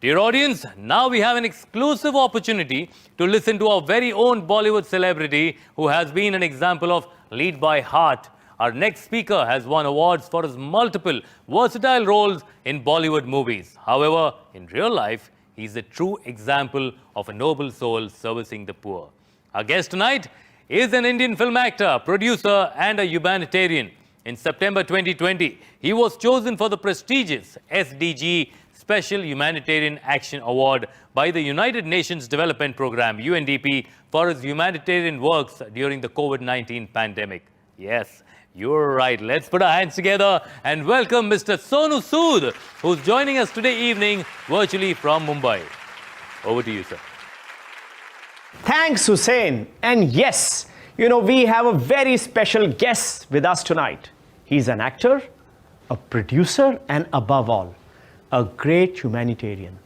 Dear audience, now we have an exclusive opportunity to listen to our very own Bollywood celebrity who has been an example of lead by heart. Our next speaker has won awards for his multiple versatile roles in Bollywood movies. However, in real life, he's a true example of a noble soul servicing the poor. Our guest tonight is an Indian film actor, producer and a humanitarian. In September 2020, he was chosen for the prestigious SDG Special Humanitarian Action Award by the United Nations Development Programme, UNDP, for his humanitarian works during the COVID-19 pandemic. Yes, you're right. Let's put our hands together and welcome Mr. Sonu Sood, who's joining us today evening virtually from Mumbai. Over to you, sir. Thanks, Hussein. And yes, we have a very special guest with us tonight. He's an actor, a producer, and above all, a great humanitarian.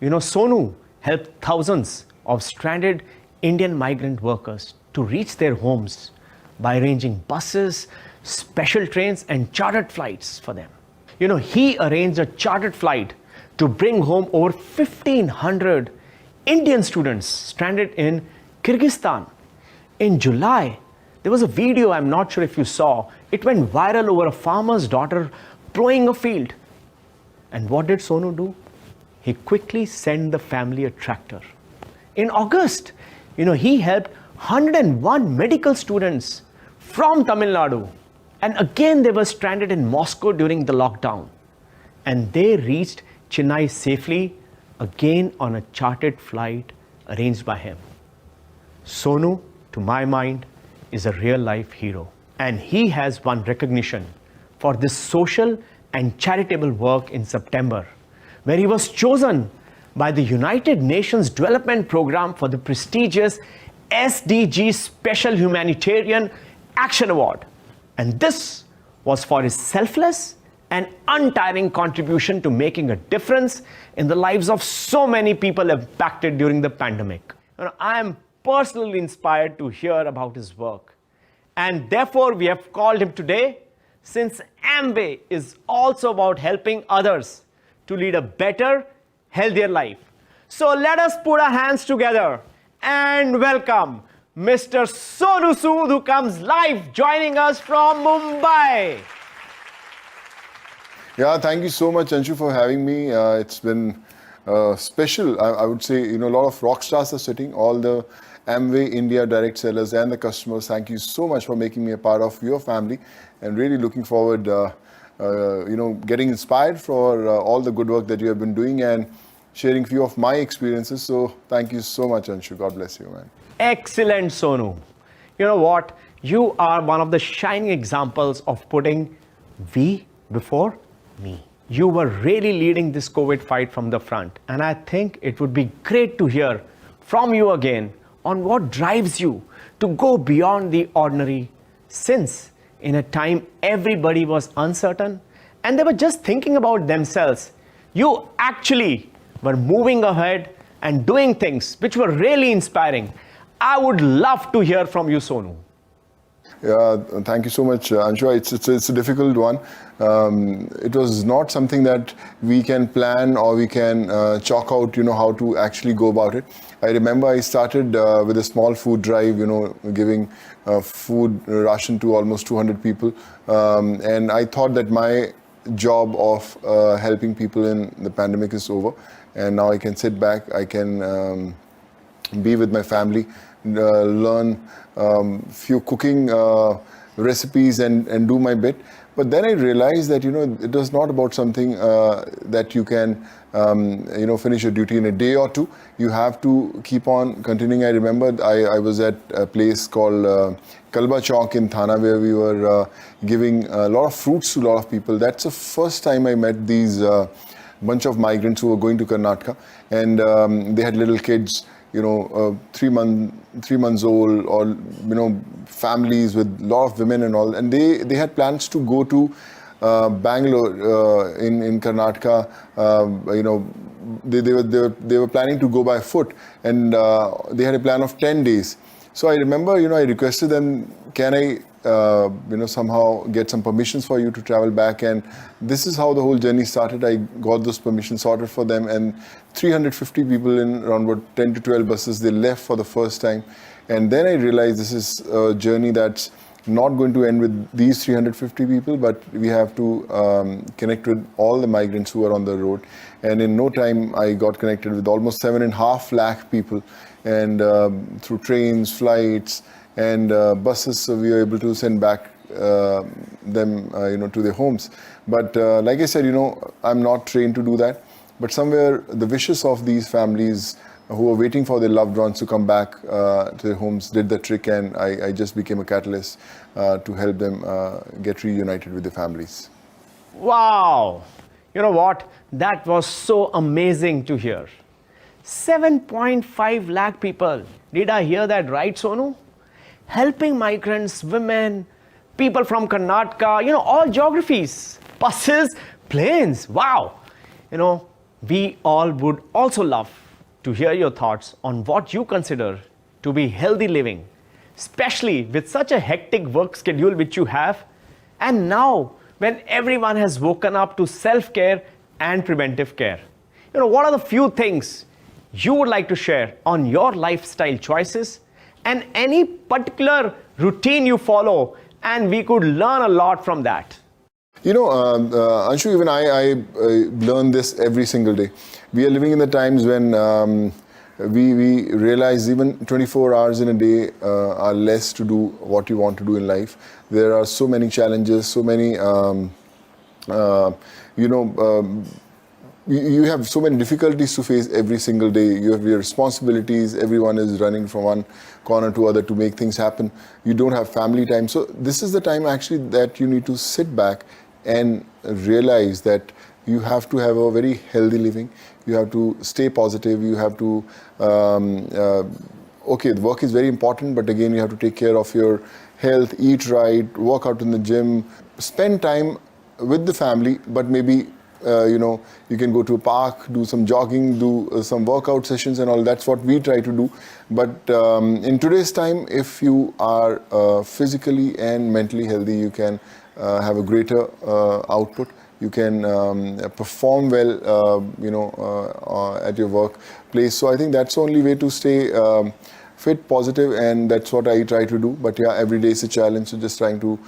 Sonu helped thousands of stranded Indian migrant workers to reach their homes by arranging buses, special trains, and chartered flights for them. He arranged a chartered flight to bring home over 1,500 Indian students stranded in Kyrgyzstan. In July, there was a video, I'm not sure if you saw, it went viral over a farmer's daughter plowing a field. And what did Sonu do? He quickly sent the family a tractor. In August, he helped 101 medical students from Tamil Nadu. And again, they were stranded in Moscow during the lockdown. And they reached Chennai safely, again on a chartered flight arranged by him. Sonu, to my mind, is a real-life hero. And he has won recognition for this social and charitable work in September, where he was chosen by the United Nations Development Programme for the prestigious SDG Special Humanitarian Action Award. And this was for his selfless and untiring contribution to making a difference in the lives of so many people impacted during the pandemic. I am personally inspired to hear about his work. And therefore, we have called him today, since Amway is also about helping others to lead a better, healthier life. So let us put our hands together and welcome Mr. Sonu Sood, who comes live joining us from Mumbai. Yeah, thank you so much, Anshu, for having me. It's been special. I would say, a lot of rock stars are sitting, all the Amway India direct sellers and the customers. Thank you so much for making me a part of your family, and really looking forward, getting inspired for all the good work that you have been doing and sharing a few of my experiences. So thank you so much, Anshu. God bless you, man. Excellent, Sonu. You know what? You are one of the shining examples of putting we before me. You were really leading this COVID fight from the front. And I think it would be great to hear from you again on what drives you to go beyond the ordinary, since in a time everybody was uncertain and they were just thinking about themselves, you actually were moving ahead and doing things which were really inspiring. I would love to hear from you, Sonu. Yeah, thank you so much, Anshu. It's a difficult one. It was not something that we can plan or we can chalk out, how to actually go about it. I remember I started with a small food drive, giving food ration to almost 200 people. And I thought that my job of helping people in the pandemic is over. And now I can sit back, I can be with my family, learn few cooking recipes and do my bit. But then I realized that, it was not about something that you can, finish your duty in a day or two. You have to keep on continuing. I remember I was at a place called Kalba Chowk in Thana, where we were giving a lot of fruits to a lot of people. That's the first time I met these bunch of migrants who were going to Karnataka, and they had little kids, 3 months old, or families with a lot of women and all, and they had plans to go to Bangalore in Karnataka. They were planning to go by foot, and they had a plan of 10 days. So I remember, I requested them, can I somehow get some permissions for you to travel back. And this is how the whole journey started. I got those permissions sorted for them, and 350 people in around about 10 to 12 buses, they left for the first time. And then I realized this is a journey that's not going to end with these 350 people, but we have to connect with all the migrants who are on the road. And in no time, I got connected with almost 7.5 lakh people, and through trains, flights, and buses, so we were able to send back them, to their homes. But like I said, I'm not trained to do that. But somewhere the wishes of these families who were waiting for their loved ones to come back to their homes did the trick, and I just became a catalyst to help them get reunited with their families. Wow! You know what? That was so amazing to hear. 7.5 lakh people. Did I hear that right, Sonu? Helping migrants, women, people from Karnataka, all geographies, buses, planes. Wow! We all would also love to hear your thoughts on what you consider to be healthy living, especially with such a hectic work schedule which you have, and now when everyone has woken up to self-care and preventive care. What are the few things you would like to share on your lifestyle choices and any particular routine you follow, and we could learn a lot from that? Anshu, even I learn this every single day. We are living in the times when we realize even 24 hours in a day are less to do what you want to do in life. There are so many challenges, so many, you have so many difficulties to face every single day. You have your responsibilities. Everyone is running from one corner to other to make things happen. You don't have family time. So this is the time actually that you need to sit back and realize that you have to have a very healthy living. You have to stay positive. You have to, the work is very important, but again, you have to take care of your health, eat right, work out in the gym, spend time with the family, but maybe, you can go to a park, do some jogging, do some workout sessions and all. That's what we try to do. But in today's time, if you are physically and mentally healthy, you can have a greater output. You can perform well, at your workplace. So I think that's the only way to stay fit, positive, and that's what I try to do. But yeah, every day is a challenge, so just trying to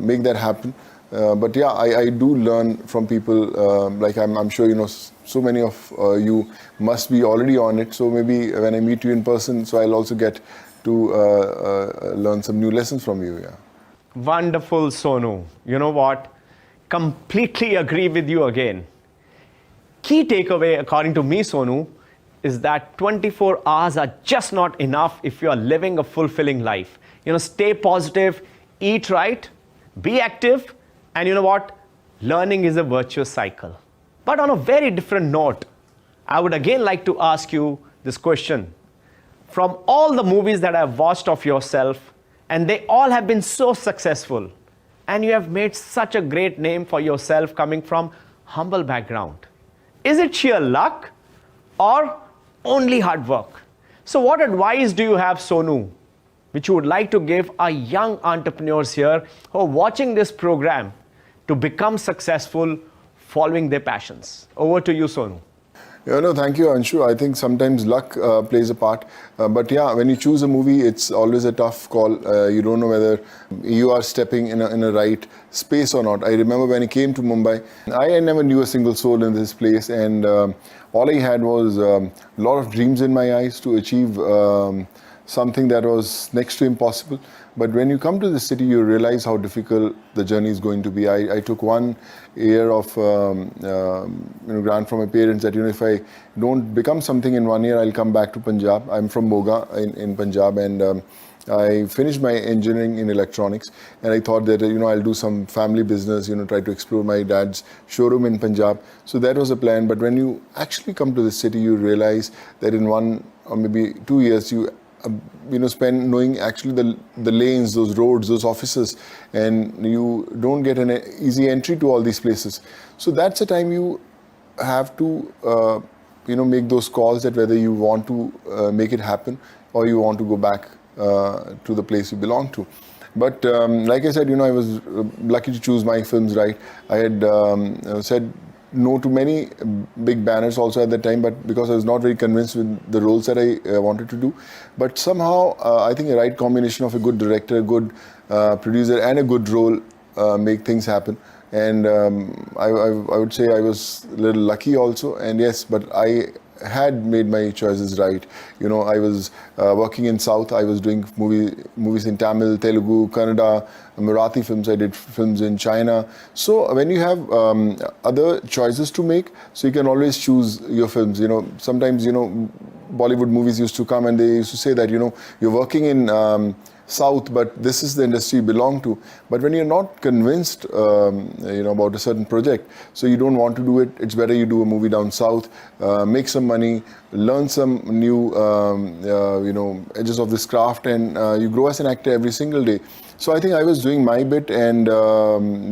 make that happen. But yeah, I do learn from people. Like I'm sure so many of you must be already on it. So maybe when I meet you in person, so I'll also get to learn some new lessons from you. Yeah. Wonderful, Sonu. You know what? Completely agree with you again. Key takeaway, according to me, Sonu, is that 24 hours are just not enough if you are living a fulfilling life. Stay positive, eat right, be active, and you know what? Learning is a virtuous cycle. But on a very different note, I would again like to ask you this question. From all the movies that I've watched of yourself, and they all have been so successful, and you have made such a great name for yourself coming from humble background. Is it sheer luck or only hard work? So what advice do you have, Sonu, which you would like to give our young entrepreneurs here who are watching this program to become successful following their passions? Over to you, Sonu. Thank you, Anshu. I think sometimes luck plays a part. But yeah, when you choose a movie, it's always a tough call. You don't know whether you are stepping in a right space or not. I remember when I came to Mumbai, I never knew a single soul in this place. And all I had was a lot of dreams in my eyes to achieve something that was next to impossible. But when you come to the city, you realize how difficult the journey is going to be. I took 1 year of grant from my parents that if I don't become something in 1 year, I'll come back to Punjab. I'm from Moga in Punjab, and I finished my engineering in electronics. And I thought that I'll do some family business, try to explore my dad's showroom in Punjab. So that was a plan. But when you actually come to the city, you realize that in 1 or maybe 2 years, you spend knowing actually the lanes, those roads, those offices, and you don't get an easy entry to all these places. So that's the time you have to, make those calls that whether you want to make it happen or you want to go back to the place you belong to. But like I said, I was lucky to choose my films right. I had said no to many big banners also at that time, but because I was not very convinced with the roles that I wanted to do. But somehow, I think a right combination of a good director, a good producer, and a good role make things happen. And I would say I was a little lucky also. And yes, but I had made my choices right. I was working in South. I was doing movies in Tamil, Telugu, Kannada, Marathi films. I did films in China. So when you have other choices to make, so you can always choose your films. Sometimes Bollywood movies used to come and they used to say that you're working in South, but this is the industry you belong to. But when you're not convinced, about a certain project, so you don't want to do it, it's better you do a movie down South, make some money, learn some new, edges of this craft, and you grow as an actor every single day. So I think I was doing my bit, and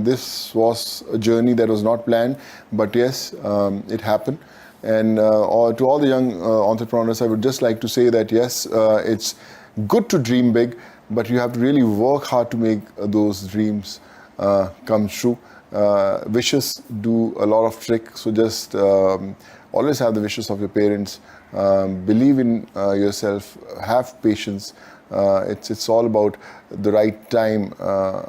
this was a journey that was not planned, but yes, it happened. And to all the young entrepreneurs, I would just like to say that yes, it's good to dream big, but you have to really work hard to make those dreams come true. Wishes do a lot of tricks, so just always have the wishes of your parents. Believe in yourself, have patience. It's all about the right time,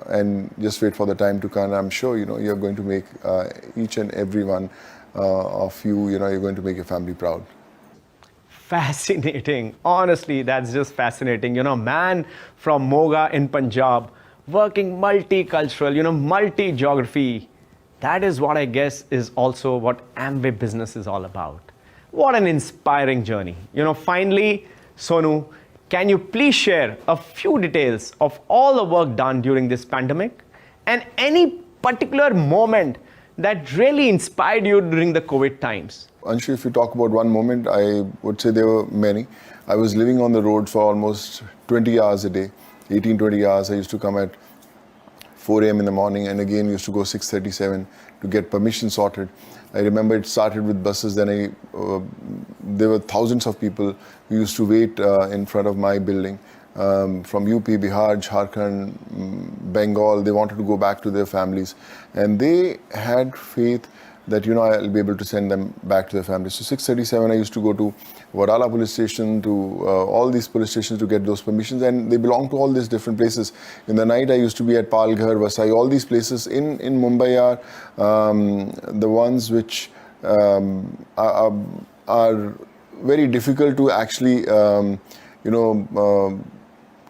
and just wait for the time to come. I'm sure you're going to make each and every one of you. You're going to make your family proud. Fascinating. Honestly, that's just fascinating. Man from Moga in Punjab, working multicultural, multi-geography. That is what I guess is also what Amway business is all about. What an inspiring journey. Finally, Sonu, can you please share a few details of all the work done during this pandemic and any particular moment that really inspired you during the COVID times? Anshu, if you talk about one moment, I would say there were many. I was living on the road for almost 20 hours a day, 18, 20 hours. I used to come at 4 a.m. in the morning and again used to go 6:37 to get permission sorted. I remember it started with buses, then there were thousands of people who used to wait in front of my building. From UP, Bihar, Jharkhand, Bengal, they wanted to go back to their families. And they had faith that, I'll be able to send them back to their families. So 6:37, I used to go to Wadala police station, to all these police stations to get those permissions. And they belong to all these different places. In the night, I used to be at Palghar, Vasai, all these places in Mumbai are the ones which are very difficult to actually,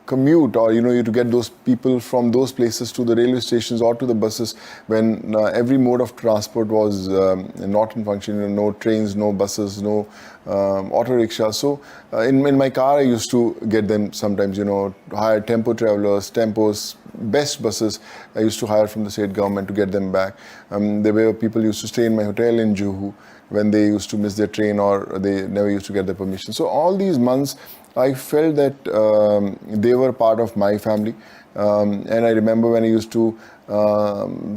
commute, or you to get those people from those places to the railway stations or to the buses when every mode of transport was not in function. No trains, no buses, no auto rickshaws. So in my car, I used to get them sometimes. Hire tempo travelers, tempos, best buses. I used to hire from the state government to get them back. There were people used to stay in my hotel in Juhu when they used to miss their train or they never used to get their permission. So all these months, I felt that they were part of my family. And I remember when I used to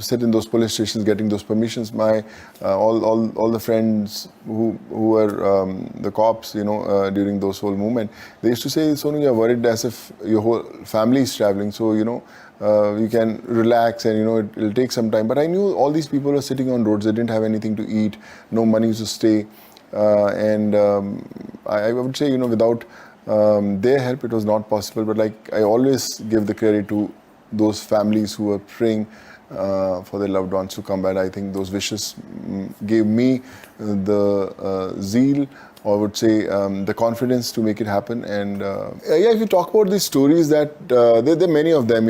sit in those police stations getting those permissions, my all the friends who were the cops, during those whole movement, they used to say, Sonu, you're worried as if your whole family is traveling. So, you can relax and, it'll take some time. But I knew all these people were sitting on roads. They didn't have anything to eat, no money to stay. And I would say, without their help, it was not possible. But I always give the credit to those families who were praying for their loved ones to come back. I think those wishes gave me the zeal, or I would say the confidence to make it happen. And if you talk about these stories, that there are many of them.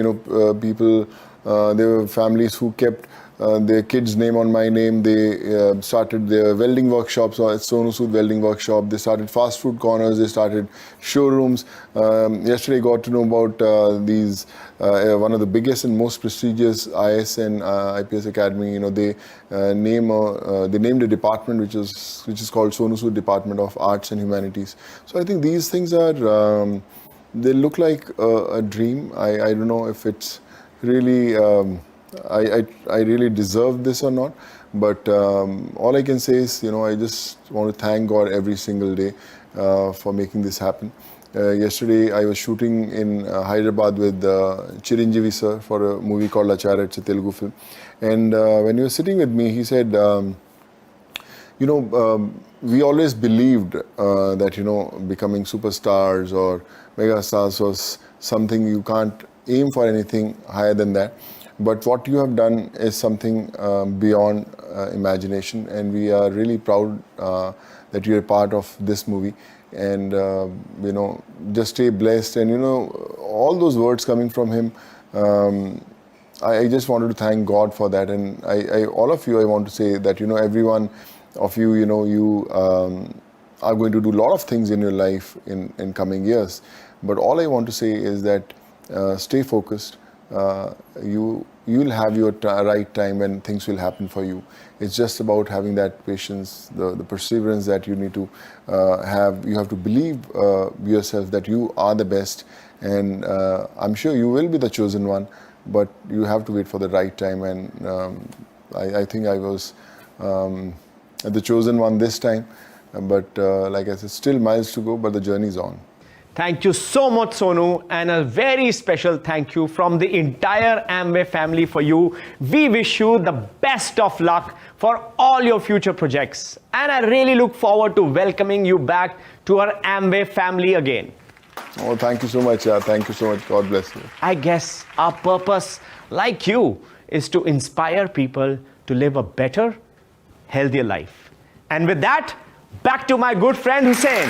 People, there were families who kept their kids' name on my name. They started their welding workshops, or Sonu Sood welding workshop. They started fast food corners. They started showrooms. Yesterday, I got to know about these one of the biggest and most prestigious IS and IPS academy. They named a department which is called Sonu Sood Department of Arts and Humanities. So I think these things are they look like a dream. I don't know if it's really. I really deserve this or not, but all I can say is, I just want to thank God every single day for making this happen. Yesterday, I was shooting in Hyderabad with Chiranjeevi sir for a movie called Acharya. It's a Telugu film. And when he was sitting with me, he said, we always believed that, becoming superstars or megastars was something you can't aim for anything higher than that. But what you have done is something beyond imagination, and we are really proud that you're a part of this movie. And, just stay blessed. And, all those words coming from him, I just wanted to thank God for that. And all of you, I want to say that, every one of you, you are going to do a lot of things in your life in coming years. But all I want to say is that stay focused. You'll have your right time and things will happen for you. It's just about having that patience, the perseverance that you need to have. You have to believe yourself that you are the best, and I'm sure you will be the chosen one, but you have to wait for the right time. And I think I was the chosen one this time, but like I said, still miles to go, but the journey's on. Thank you so much, Sonu, and a very special thank you from the entire Amway family for you. We wish you the best of luck for all your future projects, and I really look forward to welcoming you back to our Amway family again. Oh, thank you so much. Thank you so much. God bless you. I guess our purpose, like you, is to inspire people to live a better, healthier life. And with that, back to my good friend Hussain.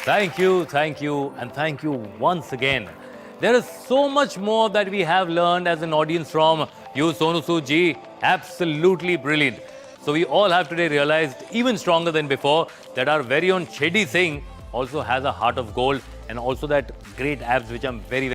Thank you, and thank you once again. There is so much more that we have learned as an audience from you, Sonu Sood ji. Absolutely brilliant. So we all have today realized, even stronger than before, that our very own Chedi Singh also has a heart of gold and also that great abs which I'm very